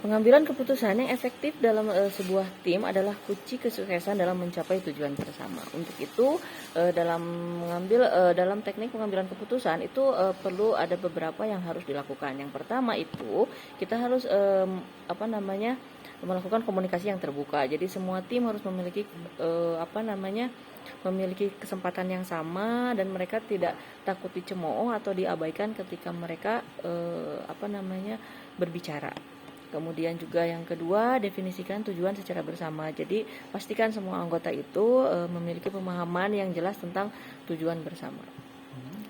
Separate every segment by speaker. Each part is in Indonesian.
Speaker 1: Pengambilan keputusan yang efektif dalam sebuah tim adalah kunci kesuksesan dalam mencapai tujuan bersama. Untuk itu, dalam teknik pengambilan keputusan itu perlu ada beberapa yang harus dilakukan. Yang pertama itu kita harus melakukan komunikasi yang terbuka. Jadi semua tim harus memiliki memiliki kesempatan yang sama dan mereka tidak takut dicemooh atau diabaikan ketika mereka berbicara. Kemudian juga yang kedua, definisikan tujuan secara bersama. Jadi pastikan semua anggota itu memiliki pemahaman yang jelas tentang tujuan bersama.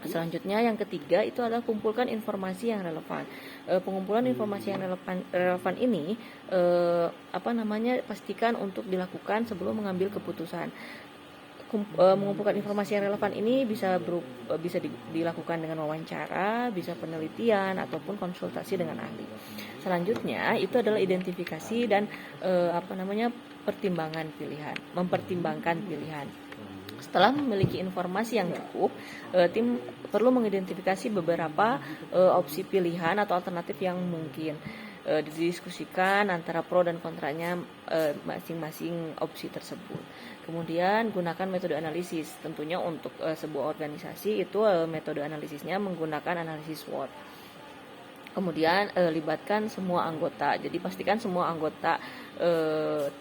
Speaker 1: Selanjutnya yang ketiga itu adalah kumpulkan informasi yang relevan. Pengumpulan informasi yang relevan ini pastikan untuk dilakukan sebelum mengambil keputusan. Mengumpulkan informasi yang relevan ini bisa dilakukan dengan wawancara, bisa penelitian ataupun konsultasi dengan ahli. Selanjutnya itu adalah identifikasi dan mempertimbangkan pilihan. Setelah memiliki informasi yang cukup, tim perlu mengidentifikasi beberapa opsi pilihan atau alternatif yang mungkin. Didiskusikan antara pro dan kontranya masing-masing opsi tersebut. Kemudian gunakan metode analisis. Tentunya untuk sebuah organisasi itu metode analisisnya menggunakan analisis SWOT. Kemudian libatkan semua anggota. Jadi pastikan semua anggota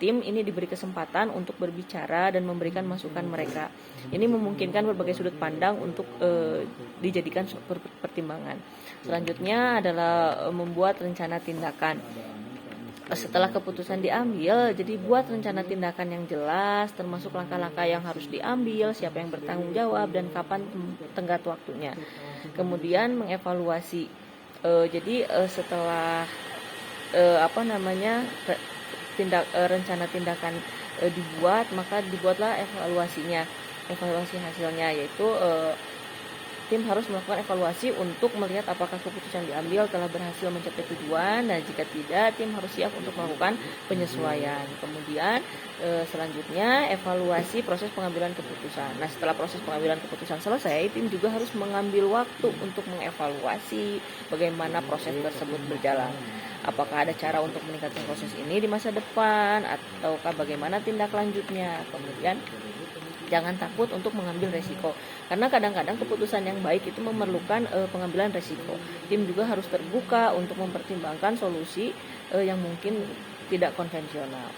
Speaker 1: tim ini diberi kesempatan untuk berbicara dan memberikan masukan mereka. Ini memungkinkan berbagai sudut pandang untuk dijadikan pertimbangan. Selanjutnya adalah membuat rencana tindakan. Setelah keputusan diambil, jadi buat rencana tindakan yang jelas, termasuk langkah-langkah yang harus diambil, siapa yang bertanggung jawab, dan kapan tenggat waktunya. Kemudian mengevaluasi. Setelah rencana tindakan dibuat, maka dibuatlah evaluasinya. Evaluasi hasilnya yaitu tim harus melakukan evaluasi untuk melihat apakah keputusan diambil telah berhasil mencapai tujuan, dan jika tidak, tim harus siap untuk melakukan penyesuaian. Kemudian selanjutnya evaluasi proses pengambilan keputusan. Nah, setelah proses pengambilan keputusan selesai, tim juga harus mengambil waktu untuk mengevaluasi bagaimana proses tersebut berjalan. Apakah ada cara untuk meningkatkan proses ini di masa depan, ataukah bagaimana tindak lanjutnya. Kemudian jangan takut untuk mengambil resiko, karena kadang-kadang keputusan yang baik itu memerlukan pengambilan resiko. Tim juga harus terbuka untuk mempertimbangkan solusi yang mungkin tidak konvensional.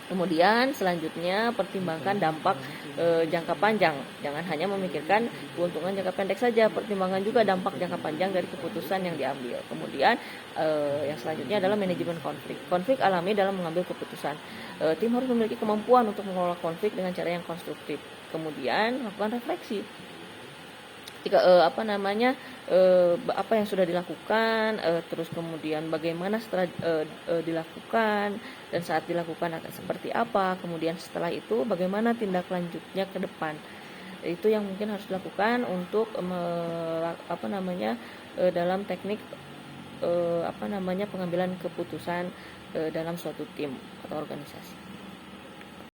Speaker 1: Kemudian selanjutnya pertimbangkan dampak jangka panjang. Jangan hanya memikirkan keuntungan jangka pendek saja, pertimbangkan juga dampak jangka panjang dari keputusan yang diambil. Kemudian yang selanjutnya adalah manajemen konflik. Konflik alami dalam mengambil keputusan. Tim harus memiliki kemampuan untuk mengelola konflik dengan cara yang konstruktif. Kemudian lakukan refleksi. Apa yang sudah dilakukan, terus kemudian bagaimana setelah dilakukan, dan saat dilakukan akan seperti apa, kemudian setelah itu bagaimana tindak lanjutnya ke depan. Itu yang mungkin harus dilakukan untuk dalam teknik pengambilan keputusan dalam suatu tim atau organisasi.